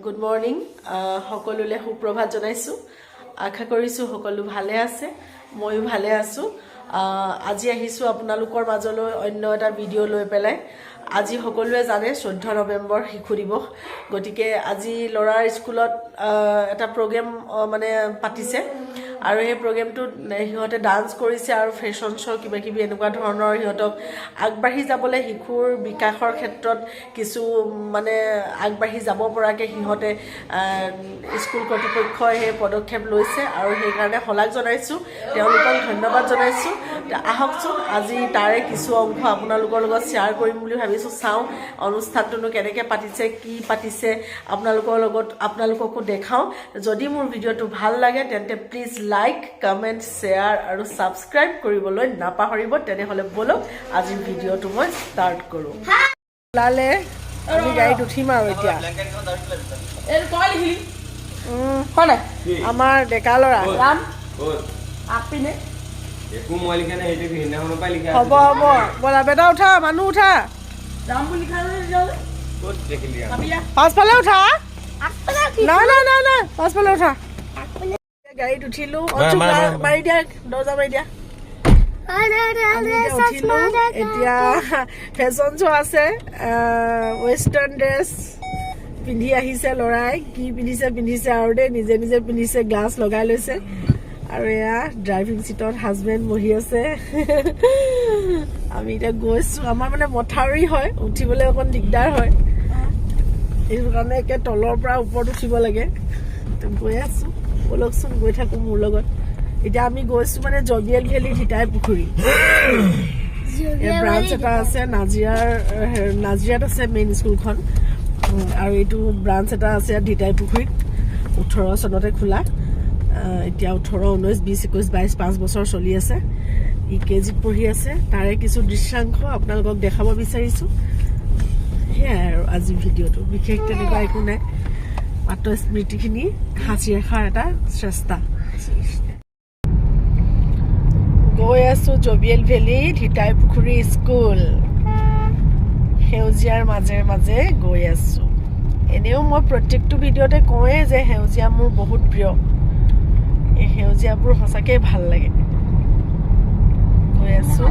Good morning. সকলোলে সুপ্ৰভাত জনাইছো আশা কৰিছো সকলো ভালে আছে ময়ো ভালে আছো আজি আহিছো আপোনালোকৰ মাজলৈ অন্য এটা ভিডিও লৈ পেলাই আজি সকলোৱে জানে 14 নৱেম্বৰ শিশু দিৱস গতিকে আজি লৰাৰ স্কুলত এটা প্ৰগ্ৰাম মানে পাতিছে আৰু এই প্ৰগ্ৰামটো হিহতে ডান্স কৰিছে আৰু ফেশন শো কিবা কিবি এনেকুৱা ধৰণৰ হিহতক আগবাঢ়ি যাবলৈ শিশুৰ বিকাশৰ ক্ষেত্ৰত কিছু মানে আগবাঢ়ি যাব পৰাকে হিহতে স্কুল কৰ্তৃপক্ষই এই পদক্ষেপ লৈছে আৰু সেই কাৰণে হলাক জনাইছো তেওঁলোকক ধন্যবাদ জনাইছো আহকচোন আজি তাৰে কিছু অংশ আপোনালোকৰ লগত শেয়াৰ কৰিম বুলি ভাবিছো চাও অনুষ্ঠানটো কেনেকৈ পাতিছে কি পাতিছে আপোনালোককো দেখাও যদি মোৰ ভিডিওটো ভাল লাগে তেন্তে প্লিজ লাইক কমেন্ট শেয়াৰ আৰু সাবস্ক্ৰাইব কৰিবলৈ নাপাহৰিব তেনেহলে বলক আজি ভিডিওটো মই ষ্টাৰ্ট কৰো লালে আমি গাড়ীত উঠিম আৰু এতিয়া আমাৰ ডেকা ল'ৰা ৰাম আপিনে একো মই লিখা নাই এইটো হিনাখন পাই লিখা হ'ব হ'ব বলা বেটা উঠা মানুহ উঠা ৰাম বুলি লিখা নাই যালে ক'ত দেখিলি পাছফালে উঠা না পাছফালে উঠা গাড়ীত উঠিলো মাৰি দিয়া দৰ্জা মাৰি দিয়া এতিয়া ফেশ্বন শ্ব' আছে ৱেষ্টাৰ্ণ ড্ৰেছ পিন্ধি আহিছে ল'ৰাই কি পিন্ধিছে আৰু দেই নিজে পিন্ধিছে গ্লাছ লগাই লৈছে আৰু এয়া ড্ৰাইভিং চিটত হাজবেণ্ড বহি আছে আমি এতিয়া গৈছো আমাৰ মানে মথাউৰি হয় উঠিবলৈ অকণ দিগদাৰ হয় এইটো কাৰণে একে তলৰ পৰা ওপৰত উঠিব লাগে গৈ আছো বলকচোন গৈ থাকো মোৰ লগত এতিয়া আমি গৈছো মানে জবিয়েল ভেলী ধিতাই পুখুৰী ব্ৰাঞ্চ এটা আছে নাজিৰাত আছে মেইন স্কুলখন আৰু এইটো ব্ৰাঞ্চ এটা আছে ধিতাই পুখুৰীত 18 চনতে খোলা এতিয়া 18 19 20 21 22 5 বছৰ চলি আছে ই কেজিত পঢ়ি আছে তাৰে কিছু দৃশ্যাংশ আপোনালোকক দেখাব বিচাৰিছো সেয়াই আৰু আজি ভিডিওটো বিশেষ তেনেকুৱা একো নাই মাত্ৰ স্মৃতিখিনি সাঁচি ৰখাৰ এটা চেষ্টা গৈ আছো জবিয়েল ভেলী ধিতাই পুখুৰী স্কুল সেউজীয়াৰ মাজে গৈ আছো এনেও মই প্ৰত্যেকটো ভিডিওতে কওঁৱে যে সেউজীয়া মোৰ বহুত প্ৰিয় এই সেউজীয়াবোৰ সঁচাকৈ ভাল লাগে গৈ আছো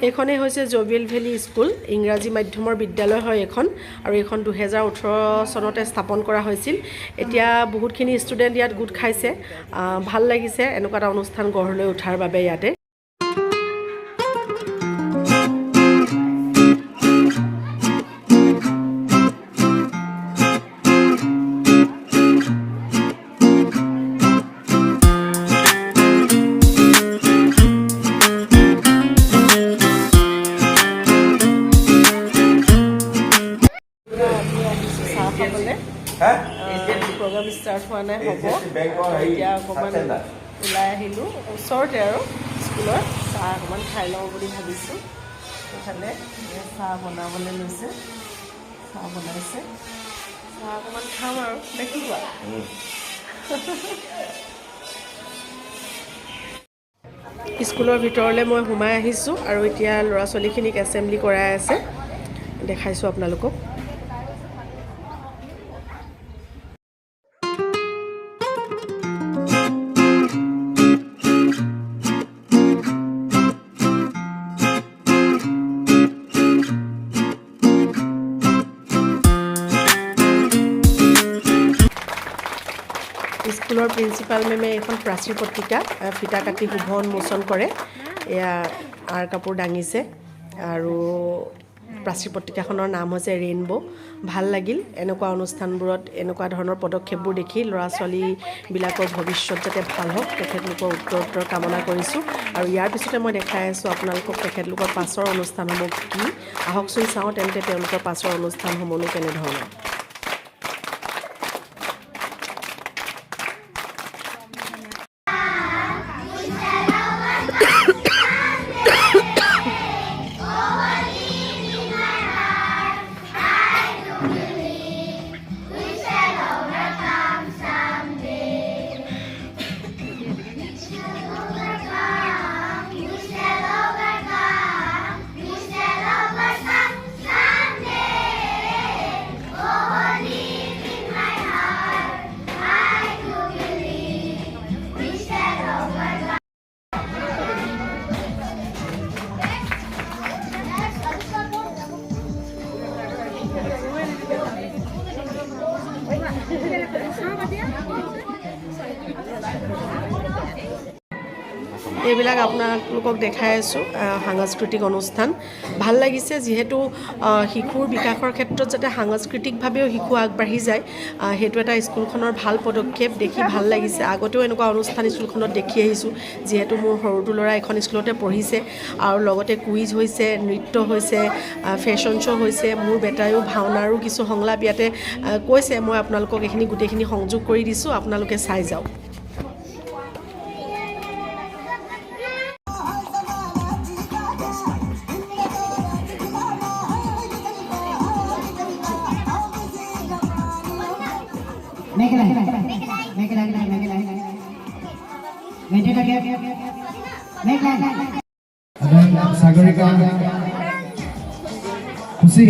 এইখনেই হৈছে জবিয়েল ভেলী স্কুল ইংৰাজী মাধ্যমৰ বিদ্যালয় হয় এখন আৰু এইখন 2018 চনতে স্থাপন কৰা হৈছিল এতিয়া বহুতখিনি ষ্টুডেণ্ট ইয়াত গোট খাইছে ভাল লাগিছে এনেকুৱা এটা অনুষ্ঠান গঢ় লৈ উঠাৰ বাবে ইয়াতে program start হোৱা নাই হ'ব এতিয়া অকণমান ওলাই আহিলোঁ ওচৰতে আৰু স্কুলৰ চাহ অকণমান খাই লওঁ বুলি ভাবিছোঁ সেইফালে চাহ বনাবলৈ লৈছে চাহ বনাইছে চাহ অকণমান খাম আৰু দেখিব স্কুলৰ ভিতৰলৈ মই সোমাই আহিছোঁ আৰু এতিয়া ল'ৰা ছোৱালীখিনিক এছেম্বলি কৰাই আছে দেখাইছোঁ আপোনালোকক স্কুলৰ প্ৰিন্সিপাল মেমে এখন প্ৰাচীৰ পত্ৰিকা ফিটা কাটি শুভ উন্মোচন কৰে এয়া আৰ কাপোৰ দাঙিছে আৰু প্ৰাচীৰ পত্ৰিকাখনৰ নাম হৈছে ৰেইনবো ভাল লাগিল এনেকুৱা অনুষ্ঠানবোৰত এনেকুৱা ধৰণৰ পদক্ষেপবোৰ দেখি ল'ৰা ছোৱালীবিলাকৰ ভৱিষ্যত যাতে ভাল হওক তেখেতলোকৰ উত্তৰ কামনা কৰিছোঁ আৰু ইয়াৰ পিছতে মই দেখাই আছোঁ আপোনালোকক তেখেতলোকৰ পাছৰ অনুষ্ঠানসমূহ কি আহকচোন চাওঁ তেন্তে তেওঁলোকৰ পাছৰ অনুষ্ঠানসমূহনো কেনেধৰণৰ এইবিলাক আপোনালোকক দেখাই আছোঁ সাংস্কৃতিক অনুষ্ঠান ভাল লাগিছে যিহেতু শিশুৰ বিকাশৰ ক্ষেত্ৰত যাতে সাংস্কৃতিকভাৱেও শিশু আগবাঢ়ি যায় সেইটো এটা স্কুলখনৰ ভাল পদক্ষেপ দেখি ভাল লাগিছে আগতেও এনেকুৱা অনুষ্ঠান স্কুলখনত দেখি আহিছোঁ যিহেতু মোৰ সৰুটো ল'ৰা এখন স্কুলতে পঢ়িছে আৰু লগতে কুইজ হৈছে নৃত্য হৈছে ফেশ্বন শ্ব' হৈছে মোৰ বেটায়ো ভাওনাৰো কিছু সংলাপ ইয়াতে কৈছে মই আপোনালোকক এইখিনি গোটেইখিনি সংযোগ কৰি দিছোঁ আপোনালোকে চাই যাওক Make it like Make it like Maintain the gap. Make like Sagarika. Kusi.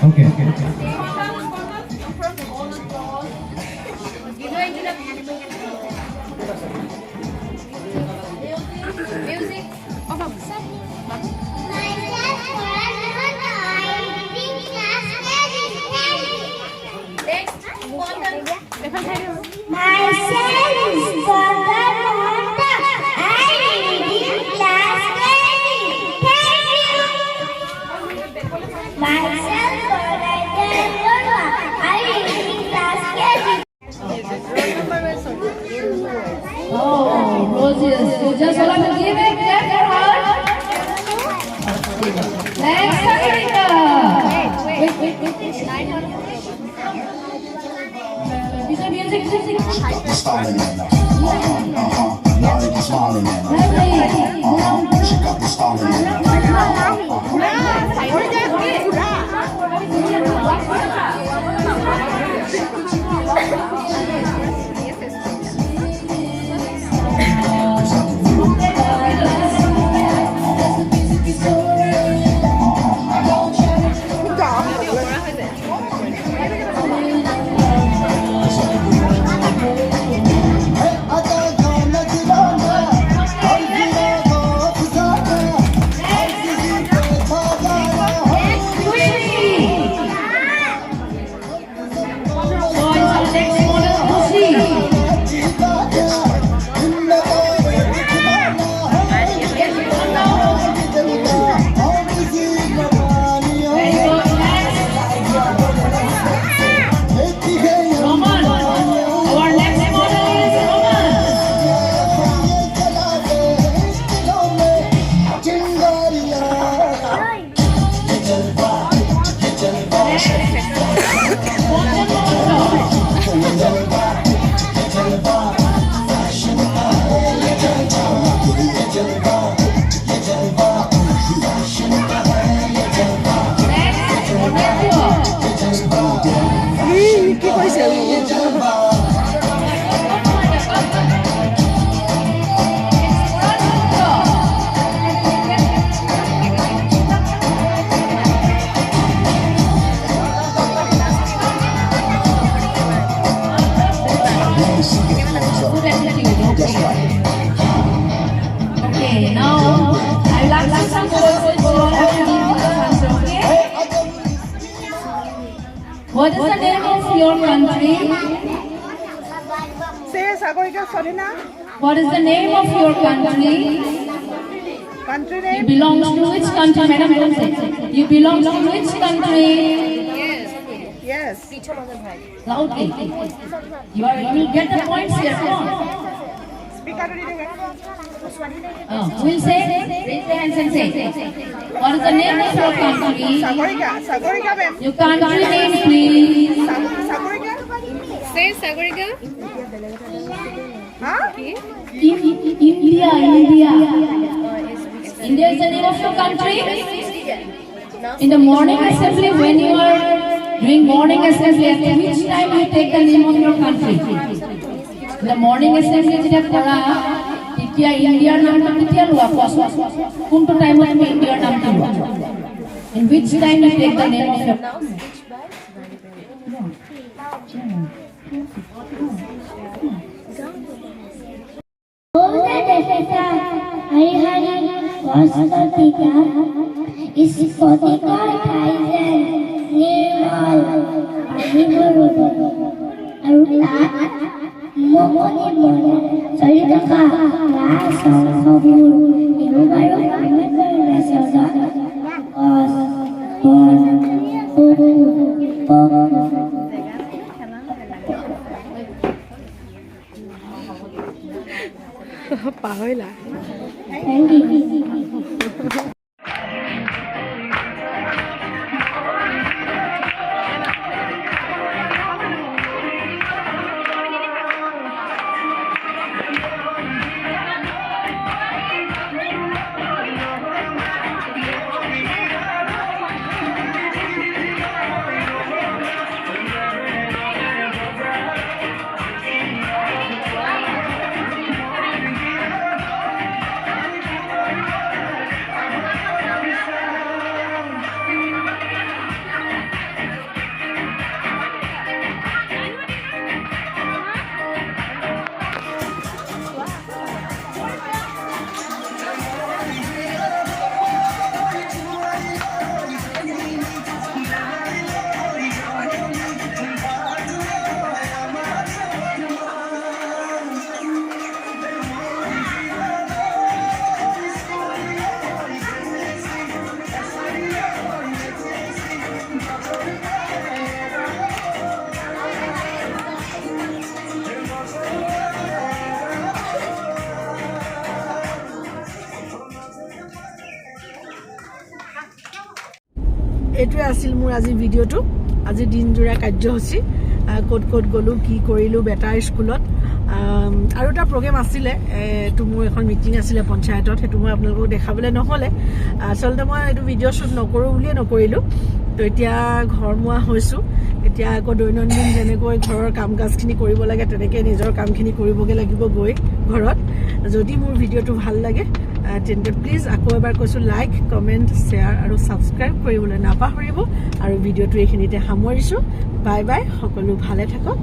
Okay. Music. You just want to give it, clap your heart. Next, Saikia. Wait. Music. Smiling at us. Now they can smiling at us. She got the smiling at us. Okay, now I will ask some questions for okay? What is the name of your country? Say Sagarika Solina. What is the name of your country? Country You name? belong to which country, madam? Don't say. You belong to which country? Yes. Loudly. You will get the points here. Come on. Speak out reading. We'll say, raise your hands and say, what is the name of your country? Sagarika, ma'am. Your country name, please. Sagarika? Say Sagarika. Huh? India. India is the name of your country? In the morning assembly, when you are doing morning assembly, at which time you take the name of your country? In the morning assembly, India naam kitya lua? Kunto time mein India naam lua? In which time you take the name of your? What is the बेटा हरि हरि वसतिका इस पोतिका ठाइजे निर्मल पानी भरो আৰু তাত মগনি বনে চলি থকা ৰাস সংঘবোৰ এইবোৰ আমি ৰাস্তা গছ বন পাহৰিলা Thank you. এইটোৱে আছিল মোৰ আজি ভিডিঅ'টো আজি দিনজোৰা কাৰ্যসূচী ক'ত ক'ত গ'লো কি কৰিলো বেটাৰ স্কুলত আৰু এটা প্ৰগ্ৰেম আছিলে এইটো মোৰ এখন মিটিং আছিলে পঞ্চায়তত সেইটো মই আপোনালোকক দেখাবলৈ নহ'লে আচলতে মই এইটো ভিডিঅ' শ্বুট নকৰোঁ বুলিয়ে নকৰিলোঁ তো এতিয়া ঘৰ মোৱা হৈছোঁ এতিয়া আকৌ দৈনন্দিন যেনেকৈ ঘৰৰ কাম কাজখিনি কৰিব লাগে তেনেকৈ নিজৰ কামখিনি কৰিবগৈ লাগিব গৈ ঘৰত যদি মোৰ ভিডিঅ'টো ভাল লাগে তেন্তে প্লিজ আকৌ এবাৰ কৈছোঁ লাইক কমেণ্ট শ্বেয়াৰ আৰু ছাবস্ক্ৰাইব কৰিবলৈ নাপাহৰিব আৰু ভিডিঅ'টো এইখিনিতে সামৰিছোঁ বাই বাই সকলো ভালে থাকক